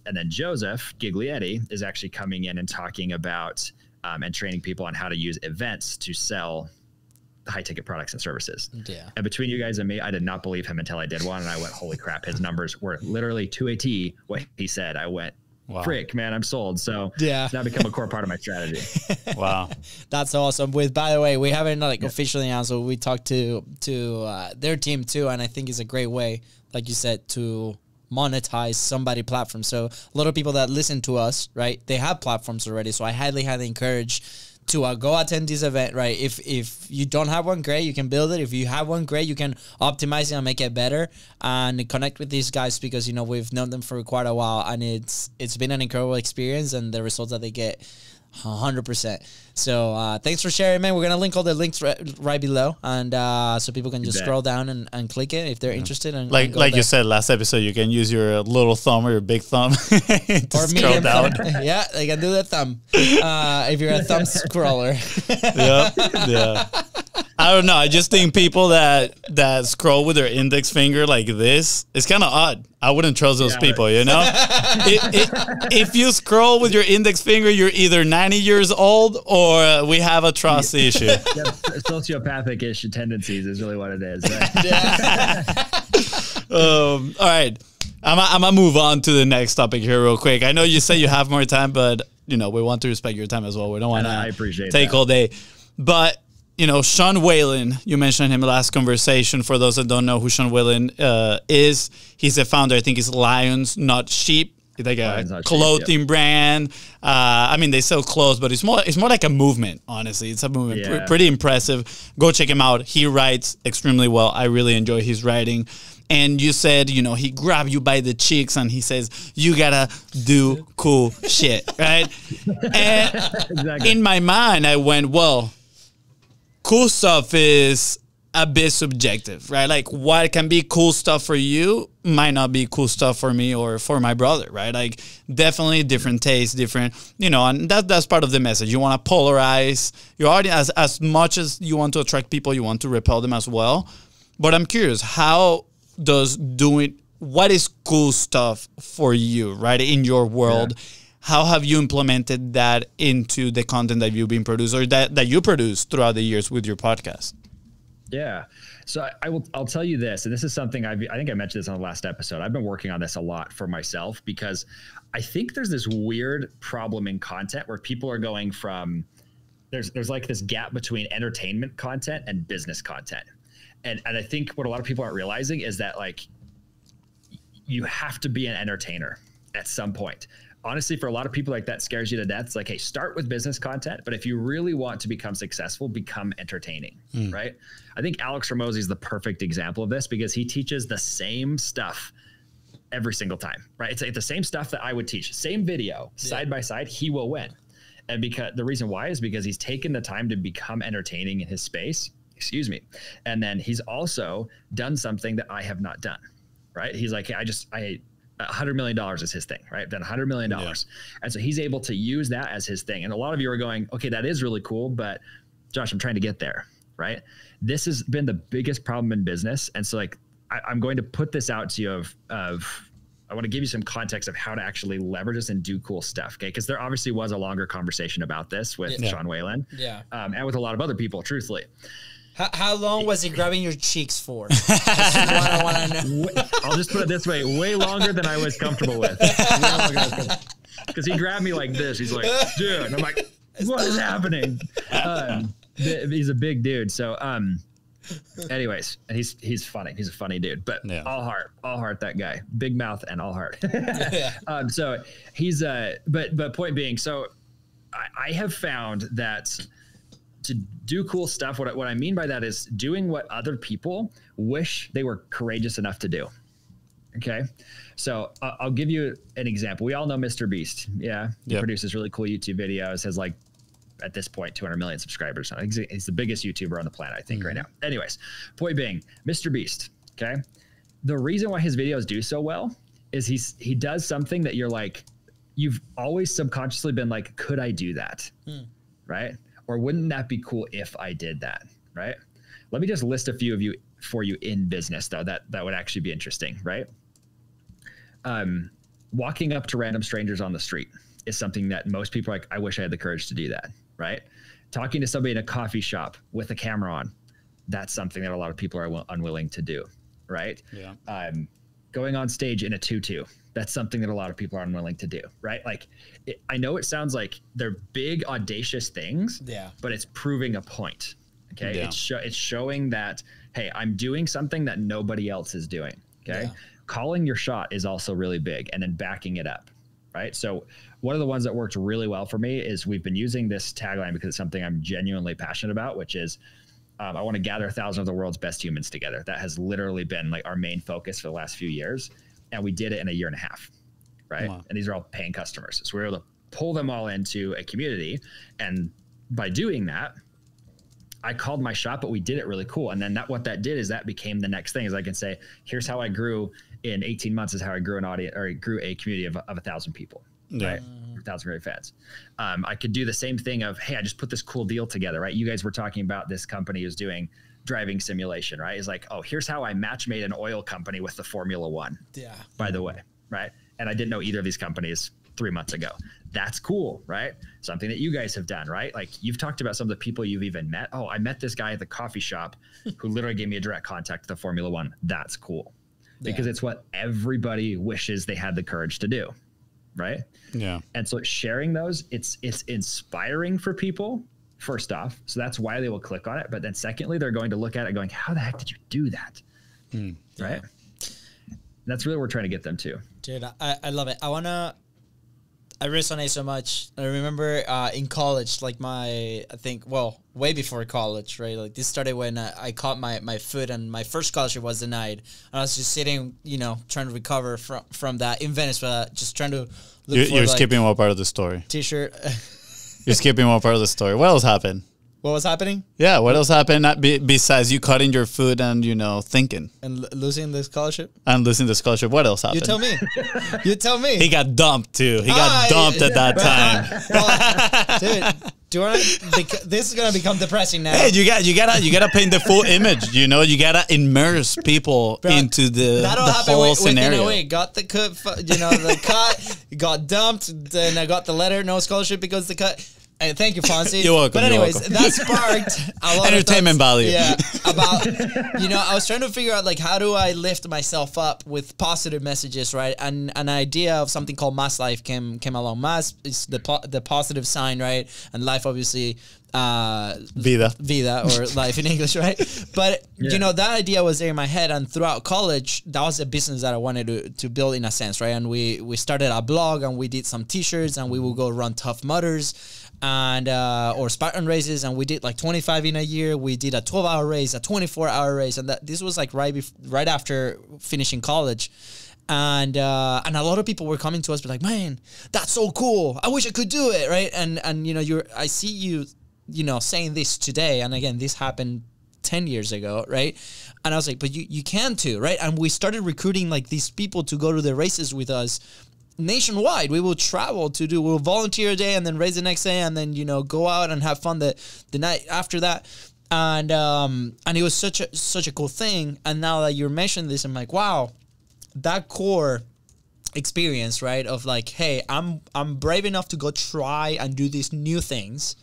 [SPEAKER 3] And then Joseph Giglietti is actually coming in and talking about and training people on how to use events to sell high ticket products and services. Yeah. And between you guys and me, I did not believe him until I did one. And I went, holy crap, his numbers were literally to a T what he said. I went, wow. Frick, man, I'm sold. So it's now become a core part of my strategy.
[SPEAKER 1] Wow. That's awesome. By the way, we haven't like officially announced, but we talked to their team too. And I think it's a great way, like you said, to monetize somebody platform. So a lot of people that listen to us, right, they have platforms already. So I highly encourage to go attend this event, right? If you don't have one, great, you can build it. If you have one, great, you can optimize it and make it better and connect with these guys, because, you know, we've known them for quite a while, and it's been an incredible experience, and the results that they get, 100%. So thanks for sharing, man. We're gonna link all the links right below, and so people can just scroll down and click it if they're interested. And
[SPEAKER 2] like you said last episode, you can use your little thumb or your big thumb to
[SPEAKER 1] or scroll down. Yeah, they can do the thumb if you're a thumb scroller.
[SPEAKER 2] Yeah. I don't know. I just think people that scroll with their index finger like this, it's kind of odd. I wouldn't trust those people, you know? If you scroll with your index finger, you're either 90 years old or we have a trust issue.
[SPEAKER 3] Yeah, sociopathic-ish tendencies is really what it is. Right?
[SPEAKER 2] All right. I'm going to move on to the next topic here real quick. I know you say you have more time, but, you know, we want to respect your time as well. We don't want to take all day. But, you know, Sean Whalen, you mentioned him last conversation. For those that don't know who Sean Whalen is, he's the founder, I think it's Lions Not Sheep. It's like a clothing brand. I mean, they sell clothes, but it's more like a movement, honestly. It's a movement. Yeah. Pretty impressive. Go check him out. He writes extremely well. I really enjoy his writing. And you said, you know, he grabbed you by the cheeks and he says, you gotta do cool shit, right? And exactly. In my mind, I went, well, cool stuff is a bit subjective, right? Like what can be cool stuff for you might not be cool stuff for me or for my brother, right? Like definitely different tastes, different, you know, and that's part of the message. You want to polarize your audience as much as you want to attract people, you want to repel them as well. But I'm curious, how does what is cool stuff for you, right? In your world, how have you implemented that into the content that you've been producing or that you produce throughout the years with your podcast?
[SPEAKER 3] Yeah. So I'll tell you this, and this is something I think I mentioned this on the last episode. I've been working on this a lot for myself because I think there's this weird problem in content where people are going from, there's like this gap between entertainment content and business content. And I think what a lot of people aren't realizing is that like you have to be an entertainer at some point. Honestly, for a lot of people, like that scares you to death. It's like, hey, start with business content, but if you really want to become successful, become entertaining, right? I think Alex Ramosi is the perfect example of this because he teaches the same stuff every single time, right? It's like the same stuff that I would teach, same video, side by side, he will win. And because the reason why is because he's taken the time to become entertaining in his space, excuse me. And then he's also done something that I have not done, right? He's like, hey, $100 million is his thing, right? Done $100 million. Yeah. And so he's able to use that as his thing. And a lot of you are going, okay, that is really cool, but Josh, I'm trying to get there, right? This has been the biggest problem in business. And so like, I'm going to put this out to you of I want to give you some context of how to actually leverage this and do cool stuff. Okay. Because there obviously was a longer conversation about this with Sean Whalen. Yeah. And with a lot of other people, truthfully.
[SPEAKER 1] How long was he grabbing your cheeks for? I want to know.
[SPEAKER 3] I'll just put it this way, way longer than I was comfortable with. Because he grabbed me like this. He's like, dude. And I'm like, what is happening? He's a big dude. So, anyways, and he's funny. He's a funny dude, but all heart, that guy, big mouth and all heart. So he's, but point being, so I have found that to do cool stuff, what I mean by that is doing what other people wish they were courageous enough to do. Okay. So I'll give you an example. We all know Mr. Beast. Yeah. He produces really cool YouTube videos, has like, at this point, 200 million subscribers. He's the biggest YouTuber on the planet, I think, right now. Anyways, point being, Mr. Beast, okay? The reason why his videos do so well is he does something that you're like, you've always subconsciously been like, could I do that, right? Or wouldn't that be cool if I did that, right? Let me just list a few of you for you in business, though, that would actually be interesting, right? Walking up to random strangers on the street is something that most people are like, I wish I had the courage to do that, right? Talking to somebody in a coffee shop with a camera on, that's something that a lot of people are unwilling to do, right? Yeah. Going on stage in a tutu, that's something that a lot of people are unwilling to do, right? Like, I know it sounds like they're big, audacious things, but it's proving a point, okay? Yeah. It's showing that, hey, I'm doing something that nobody else is doing, okay? Yeah. Calling your shot is also really big, and then backing it up, right? So one of the ones that worked really well for me is we've been using this tagline because it's something I'm genuinely passionate about, which is I want to gather 1,000 of the world's best humans together. That has literally been like our main focus for the last few years. And we did it in a year and a half, right? Wow. And these are all paying customers. So we were able to pull them all into a community. And by doing that, I called my shot, but we did it really cool. And then what that did is that became the next thing is I can say, here's how I grew in 18 months is how I grew an audience, or I grew a community of 1,000 people, right? 1,000 great fans. I could do the same thing of, hey, I just put this cool deal together, right? You guys were talking about this company who's doing driving simulation, right? It's like, oh, here's how I match made an oil company with the Formula One. Yeah. By the way, right? And I didn't know either of these companies 3 months ago. That's cool, right? Something that you guys have done, right? Like you've talked about some of the people you've even met. Oh, I met this guy at the coffee shop who literally gave me a direct contact to the Formula One. That's cool. Because it's what everybody wishes they had the courage to do, right? Yeah. And so sharing those, it's inspiring for people, first off. So that's why they will click on it. But then secondly, they're going to look at it going, how the heck did you do that? Right? Yeah. That's really what we're trying to get them to.
[SPEAKER 1] Dude, I love it. I resonate so much. I remember in college, like way before college, right? Like this started when I caught my foot and my first scholarship was denied. And I was just sitting, trying to recover from that in Venezuela, just trying to look for
[SPEAKER 2] You're skipping one part of the story.
[SPEAKER 1] T-shirt.
[SPEAKER 2] You're skipping one part of the story. What else happened?
[SPEAKER 1] What was happening?
[SPEAKER 2] Yeah, what else happened besides you cutting your foot and, thinking?
[SPEAKER 1] And losing the scholarship?
[SPEAKER 2] And losing the scholarship. What else happened?
[SPEAKER 1] You tell me. You tell me.
[SPEAKER 2] He got dumped, too. He got dumped at that time.
[SPEAKER 1] Well, dude, do you want to... This is going to become depressing now.
[SPEAKER 2] Hey, you gotta paint the full image, You got to immerse people into the whole scenario.
[SPEAKER 1] Within a week. Got the cut, the cut, got dumped, then I got the letter, no scholarship because the cut... Thank you, Fonzie.
[SPEAKER 2] You're welcome.
[SPEAKER 1] But anyways, that sparked a lot
[SPEAKER 2] entertainment value.
[SPEAKER 1] Yeah, about I was trying to figure out like how do I lift myself up with positive messages, right? And an idea of something called Mass Life came along. Mass is the positive sign, right? And life obviously vida or life in English, right? But you know, that idea was there in my head, and throughout college, that was a business that I wanted to build in a sense, right? And we started a blog, and we did some t-shirts, and we would go run Tough Mudders and or Spartan races, and we did like 25 in a year. We did a 12-hour race, a 24-hour race, and this was like right after finishing college. And a lot of people were coming to us, but like, man, that's so cool. I wish I could do it, right? And you know, I see you know, saying this today, and again, this happened 10 years ago, right? And I was like, but you can too, right? And we started recruiting like these people to go to the races with us nationwide. We will travel we'll volunteer a day and then race the next day, and then, you know, go out and have fun the night after that. And it was such a cool thing. And now that you're mentioning this, I'm like, wow, that core experience, right? Of like, hey, I'm brave enough to go try and do these new things,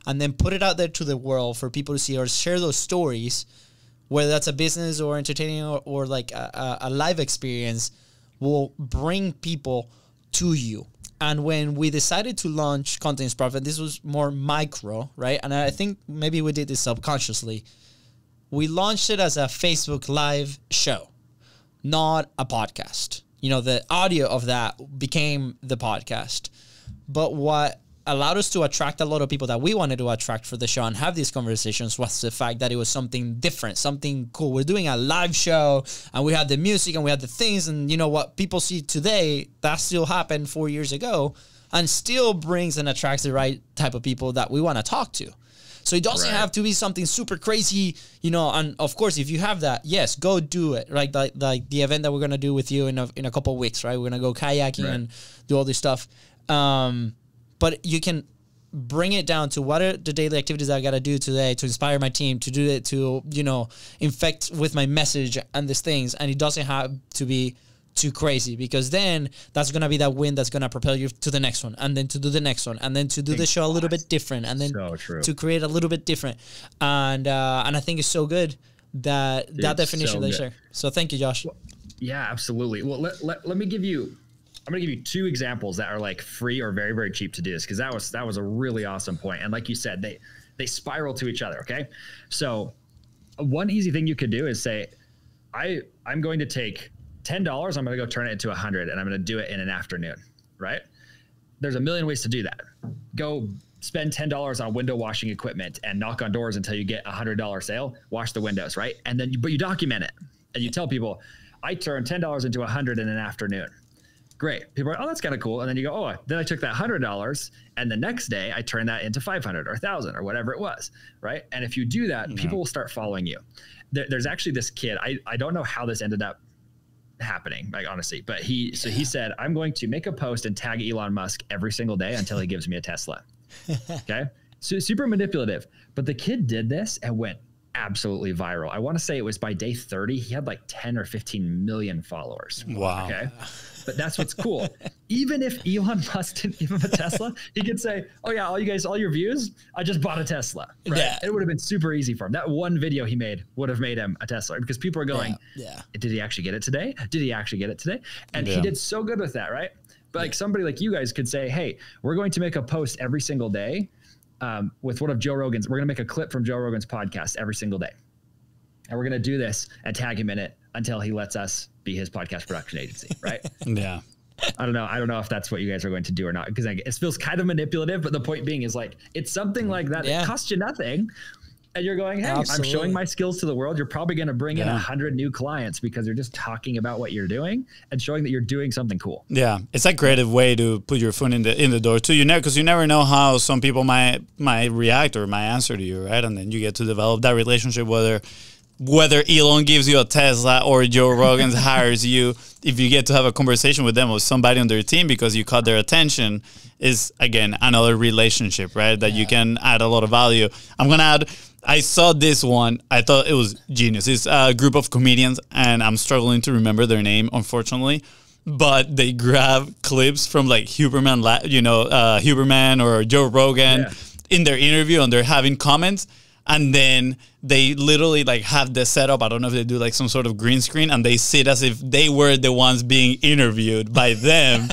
[SPEAKER 1] and then put it out there to the world for people to see or share those stories, whether that's a business or entertaining or like a live experience, will bring people to you. And when we decided to launch Content Profit, this was more micro, right? And I think maybe we did this subconsciously. We launched it as a Facebook Live show, not a podcast. You know, the audio of that became the podcast. But what allowed us to attract a lot of people that we wanted to attract for the show and have these conversations was the fact that it was something different, something cool. We're doing a live show, and we had the music and we had the things, and you know what people see today, that still happened 4 years ago, and still brings and attracts the right type of people that we want to talk to. So it doesn't have to be something super crazy, you know. And of course, if you have that, yes, go do it. Like the event that we're gonna do with you in a couple of weeks, right? We're gonna go kayaking and do all this stuff. But you can bring it down to what are the daily activities I got to do today to inspire my team, to do it, to, you know, infect with my message and these things. And it doesn't have to be too crazy, because then that's going to be that wind that's going to propel you to the next one, and then to do the next one, and then to do the show a little bit different, and then to create a little bit different. And I think it's so good that definition that you share. So thank you, Josh.
[SPEAKER 3] Well, yeah, absolutely. Well, let me give you, I'm going to give you 2 examples that are like free or very, very cheap to do this, because that was a really awesome point. And like you said, they spiral to each other. Okay. So one easy thing you could do is say, I'm going to take $10. I'm going to go turn it into 100, and I'm going to do it in an afternoon. Right. There's a million ways to do that. Go spend $10 on window washing equipment and knock on doors until you get $100 sale, wash the windows. Right. And then, but you document it and you tell people, I turned $10 into 100 in an afternoon. Great. People are, oh, that's kind of cool. And then you go, oh, then I took that $100, and the next day I turned that into 500 or 1,000 or whatever it was. Right. And if you do that, people will start following you. There's actually this kid. I don't know how this ended up happening, like, honestly, but he said, I'm going to make a post and tag Elon Musk every single day until he gives me a Tesla. Okay. So super manipulative, but the kid did this and went absolutely viral. I want to say it was by day 30, he had like 10 or 15 million followers.
[SPEAKER 2] Wow.
[SPEAKER 3] Okay. But that's what's cool. Even if Elon Musk didn't give him a Tesla, he could say, oh yeah, all your views, I just bought a Tesla. Right? Yeah. It would have been super easy for him. That one video he made would have made him a Tesla, because people are going, did he actually get it today? Did he actually get it today? And he did so good with that, right? But like somebody like you guys could say, hey, we're going to make a post every single day with one of Joe Rogan's. We're going to make a clip from Joe Rogan's podcast every single day. And we're going to do this and tag him in it until he lets us be his podcast production agency, right?
[SPEAKER 2] Yeah.
[SPEAKER 3] I don't know if that's what you guys are going to do or not, because it feels kind of manipulative, but the point being is like, it's something like that. It costs you nothing. And you're going, hey, I'm showing my skills to the world. You're probably going to bring in 100 new clients because you're just talking about what you're doing and showing that you're doing something cool. Yeah.
[SPEAKER 2] It's a creative way to put your foot in the door too. You know, because you never know how some people might react or might answer to you, right? And then you get to develop that relationship, whether Elon gives you a Tesla or Joe Rogan hires you. If you get to have a conversation with them or somebody on their team because you caught their attention, is again another relationship, right? That you can add a lot of value. I'm gonna add, I saw this one, I thought it was genius. It's a group of comedians, and I'm struggling to remember their name, unfortunately. But they grab clips from like Huberman or Joe Rogan in their interview, and they're having comments. And then they literally like have the setup. I don't know if they do like some sort of green screen, and they sit as if they were the ones being interviewed by them,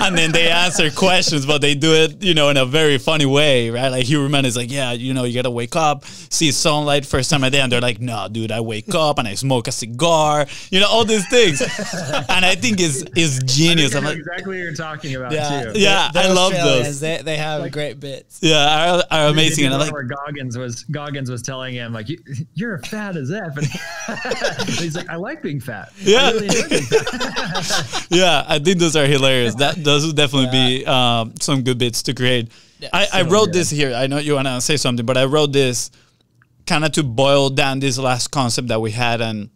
[SPEAKER 2] and then they answer questions, but they do it, you know, in a very funny way, right? Like Huberman is like, yeah, you know, you gotta wake up, see sunlight first time a day, and they're like, no, dude, I wake up and I smoke a cigar, you know, all these things, and I think is genius.
[SPEAKER 3] I know exactly what you're talking about too.
[SPEAKER 2] Yeah, I love those.
[SPEAKER 1] They have great bits.
[SPEAKER 2] Yeah, are amazing. And I like
[SPEAKER 3] where Goggins was telling him like, you're fat as F, and he's like, I like being fat.
[SPEAKER 2] Yeah,
[SPEAKER 3] I really enjoy being fat.
[SPEAKER 2] yeah, I think those are hilarious. Those would definitely be some good bits to create.
[SPEAKER 1] Yeah,
[SPEAKER 2] I wrote this here. I know you want to say something, but I wrote this kind of to boil down this last concept that we had and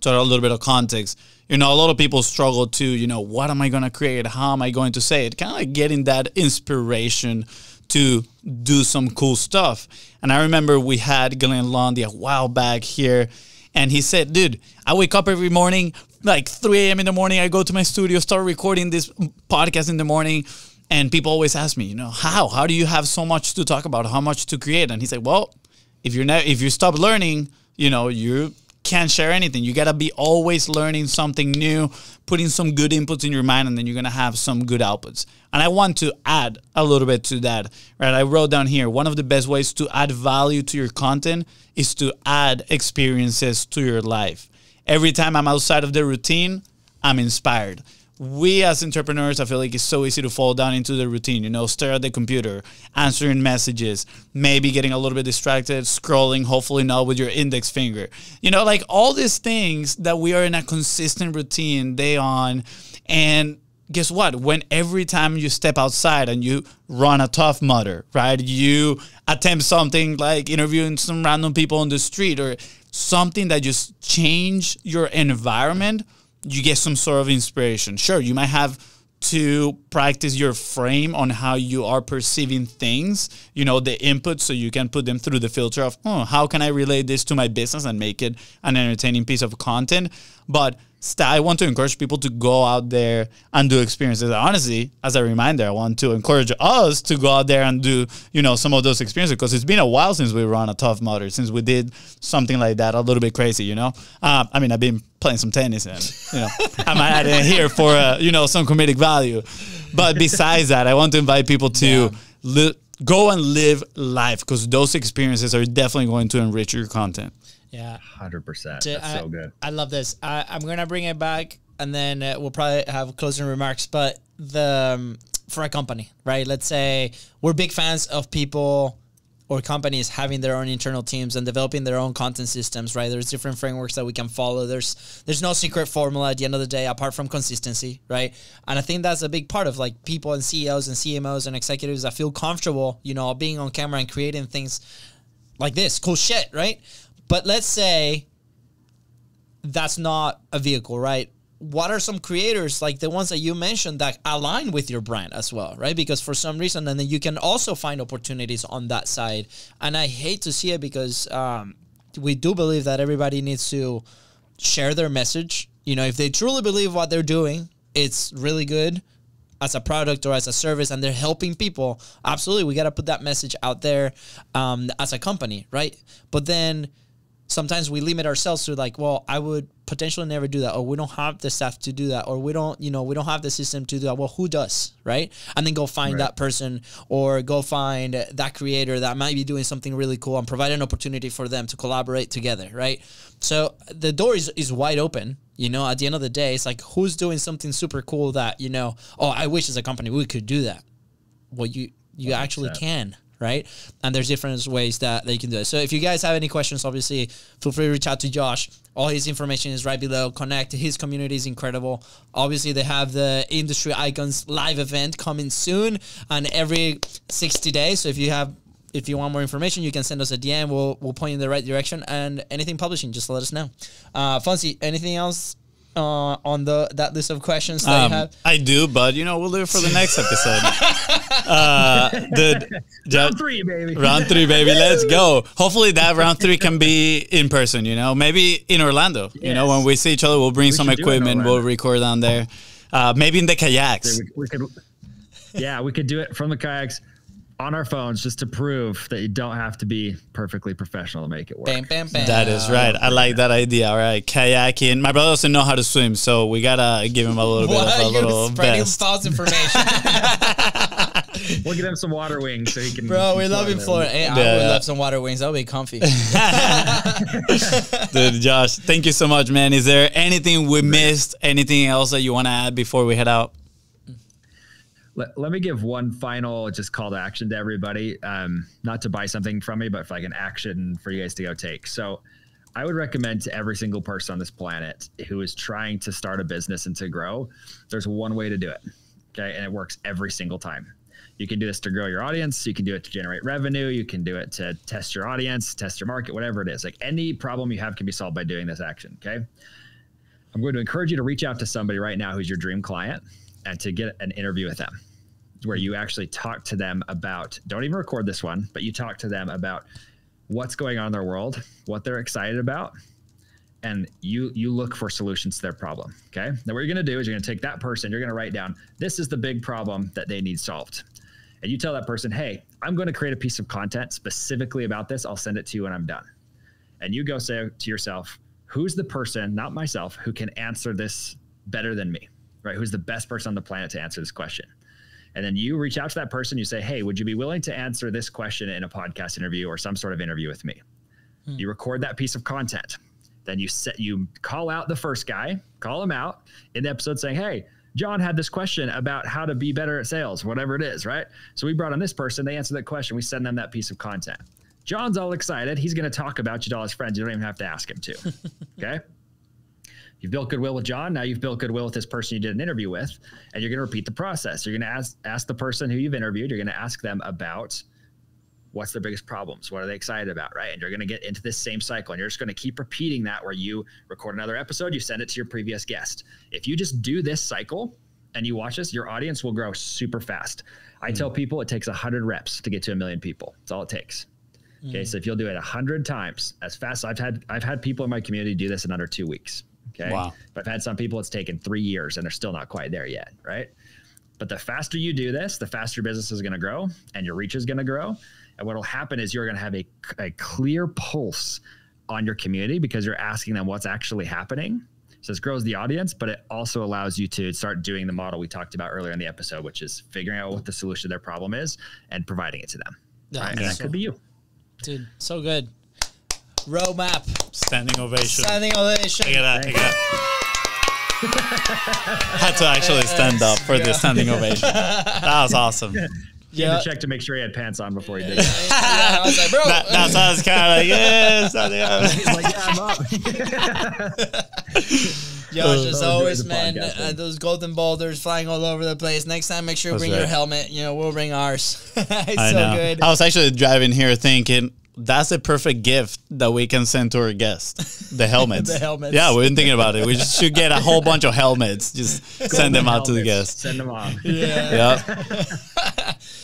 [SPEAKER 2] sort of a little bit of context. You know, a lot of people struggle to, you know, what am I going to create? How am I going to say it? Kind of like getting that inspiration to do some cool stuff. And I remember we had Glenn Lundy a while back here, and he said, dude, I wake up every morning, like 3 a.m. in the morning, I go to my studio, start recording this podcast in the morning, and people always ask me, you know, how do you have so much to talk about, how much to create? And he said, well, if you stop learning, you know, you can't share anything. You got to be always learning something new, putting some good inputs in your mind, and then you're going to have some good outputs. And I want to add a little bit to that, right? I wrote down here, one of the best ways to add value to your content is to add experiences to your life. Every time I'm outside of the routine, I'm inspired. We as entrepreneurs, I feel like it's so easy to fall down into the routine, you know, stare at the computer, answering messages, maybe getting a little bit distracted, scrolling, hopefully not with your index finger. You know, like all these things that we are in a consistent routine day on. And guess what? When every time you step outside and you run a Tough Mudder, right? You attempt something like interviewing some random people on the street or something that just change your environment, you get some sort of inspiration. Sure, you might have to practice your frame on how you are perceiving things, you know, the input, so you can put them through the filter of, oh, how can I relate this to my business and make it an entertaining piece of content? But I want to encourage people to go out there and do experiences. Honestly, as a reminder, I want to encourage us to go out there and do, you know, some of those experiences, because it's been a while since we run a Tough Mudder, since we did something like that, a little bit crazy, you know. I mean, I've been playing some tennis, and you know, I might add in here for you know, some comedic value. But besides that, I want to invite people to go and live life, because those experiences are definitely going to enrich your content.
[SPEAKER 1] Yeah,
[SPEAKER 3] 100%. That's so good.
[SPEAKER 1] I love this. I'm gonna bring it back, and then we'll probably have closing remarks. But for a company, right? Let's say we're big fans of people or companies having their own internal teams and developing their own content systems, right? There's different frameworks that we can follow. There's no secret formula at the end of the day, apart from consistency, right? And I think that's a big part of like people and CEOs and CMOs and executives that feel comfortable, you know, being on camera and creating things like this, cool shit, right? But let's say that's not a vehicle, right? What are some creators, like the ones that you mentioned, that align with your brand as well, right? Because for some reason, and then you can also find opportunities on that side. And I hate to see it, because we do believe that everybody needs to share their message. You know, if they truly believe what they're doing, it's really good as a product or as a service, and they're helping people, absolutely, we got to put that message out there as a company, right? But then sometimes we limit ourselves to like, well, I would potentially never do that, or we don't have the staff to do that, or we don't, you know, we don't have the system to do that. Well, who does, right? And then go find that person, or go find that creator that might be doing something really cool and provide an opportunity for them to collaborate together, right? So the door is wide open. You know, at the end of the day, it's like, who's doing something super cool that, you know, oh, I wish as a company we could do that. Well, you actually can. Right? And there's different ways that they can do it. So if you guys have any questions, obviously, feel free to reach out to Josh. All his information is right below. Connect. His community is incredible. Obviously, they have the Industry Icons live event coming soon, and every 60 days. So if you want more information, you can send us a DM. We'll point you in the right direction. And anything publishing, just let us know. Fonzie, anything else on that list of questions that you have?
[SPEAKER 2] I do, but you know, we'll leave it for the next episode.
[SPEAKER 3] Round 3, baby.
[SPEAKER 2] Round 3, baby. Let's go. Hopefully that round 3 can be in person, you know, maybe in Orlando. Yes. You know, when we see each other, we'll bring some equipment, we'll record down there. Maybe in the kayaks.
[SPEAKER 3] We could do it from the kayaks. on our phones just to prove that you don't have to be perfectly professional to make it work.
[SPEAKER 1] Bam, bam, bam.
[SPEAKER 2] That is right. I like that idea. All right, kayaking. My brother doesn't know how to swim, so we gotta give him a little bit of a little
[SPEAKER 1] spreading
[SPEAKER 2] vest.
[SPEAKER 1] false information.
[SPEAKER 3] We'll get him some water wings so he can.
[SPEAKER 1] Bro, we love you, Florida. Hey, I would love some water wings. That would be comfy.
[SPEAKER 2] Dude, Josh, thank you so much, man. Is there anything we missed? Anything else that you want to add before we head out?
[SPEAKER 3] Let me give one final just call to action to everybody. Not to buy something from me, but for like an action for you guys to go take. So I would recommend to every single person on this planet who is trying to start a business and to grow, there's one way to do it. Okay. And it works every single time. You can do this to grow your audience. You can do it to generate revenue. You can do it to test your audience, test your market, whatever it is. Like any problem you have can be solved by doing this action. Okay. I'm going to encourage you to reach out to somebody right now who's your dream client and to get an interview with them where you actually talk to them about, don't even record this one, but you talk to them about what's going on in their world, what they're excited about, and you look for solutions to their problem. Okay. Now what you're going to do is you're going to take that person, you're going to write down, this is the big problem that they need solved. And you tell that person, hey, I'm going to create a piece of content specifically about this. I'll send it to you when I'm done. And you go say to yourself, who's the person, not myself, who can answer this better than me, right? Who's the best person on the planet to answer this question? And then you reach out to that person. You say, hey, would you be willing to answer this question in a podcast interview or some sort of interview with me? You record that piece of content. Then you call out the first guy, call him out in the episode saying, hey, John had this question about how to be better at sales, whatever it is, right? So we brought on this person. They answer that question. We send them that piece of content. John's all excited. He's going to talk about you to all his friends. You don't even have to ask him to. Okay. You've built goodwill with John. Now you've built goodwill with this person you did an interview with, and you're going to repeat the process. You're going to ask the person who you've interviewed. You're going to ask them about what's their biggest problems? What are they excited about? Right. And you're going to get into this same cycle, and you're just going to keep repeating that where you record another episode, you send it to your previous guest. If you just do this cycle and you watch this, your audience will grow super fast. I tell people it takes 100 reps to get to 1 million people. That's all it takes. Okay. So if you'll do it 100 times as fast, I've had people in my community do this in under 2 weeks. Okay. Wow. But I've had some people it's taken 3 years and they're still not quite there yet. Right. But the faster you do this, the faster your business is going to grow and your reach is going to grow. And what will happen is you're going to have a clear pulse on your community because you're asking them what's actually happening. So this grows the audience, but it also allows you to start doing the model we talked about earlier in the episode, which is figuring out what the solution to their problem is and providing it to them. Right? And that could be you.
[SPEAKER 1] Dude, so good. Roadmap.
[SPEAKER 2] Standing ovation.
[SPEAKER 1] Standing ovation.
[SPEAKER 2] Look at that. Look at that. Had to actually stand up for the standing ovation. That was awesome.
[SPEAKER 3] You had to check to make sure he had pants on before he did it.
[SPEAKER 1] I was like, bro.
[SPEAKER 2] That's how I was kind of like, yes.
[SPEAKER 3] He's like, yeah, I'm up.
[SPEAKER 1] Yo, just always, man, those golden boulders flying all over the place. Next time, make sure you bring your helmet. You know, we'll bring ours. It's so good.
[SPEAKER 2] I was actually driving here thinking, that's a perfect gift that we can send to our guests. The helmets.
[SPEAKER 1] The helmets.
[SPEAKER 2] Yeah, we've been thinking about it. We should get a whole bunch of helmets. Just send them out to the guests.
[SPEAKER 3] Send them off.
[SPEAKER 2] Yeah.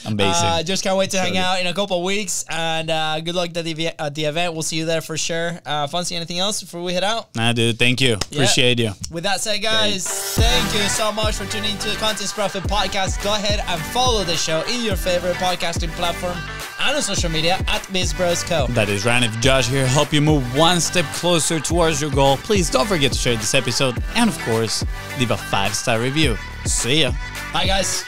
[SPEAKER 2] Amazing.
[SPEAKER 1] Just can't wait to hang out in a couple of weeks. And good luck at the event. We'll see you there for sure. Fonzie, anything else before we head out?
[SPEAKER 2] Nah, dude. Thank you. Appreciate you.
[SPEAKER 1] With that said, guys, thank you so much for tuning into the Content Profit Podcast. Go ahead and follow the show in your favorite podcasting platform and on social media at BizBrosCo.
[SPEAKER 2] That is right. If Josh here helped you move one step closer towards your goal, please don't forget to share this episode and, of course, leave a 5-star review. See ya.
[SPEAKER 1] Bye, guys.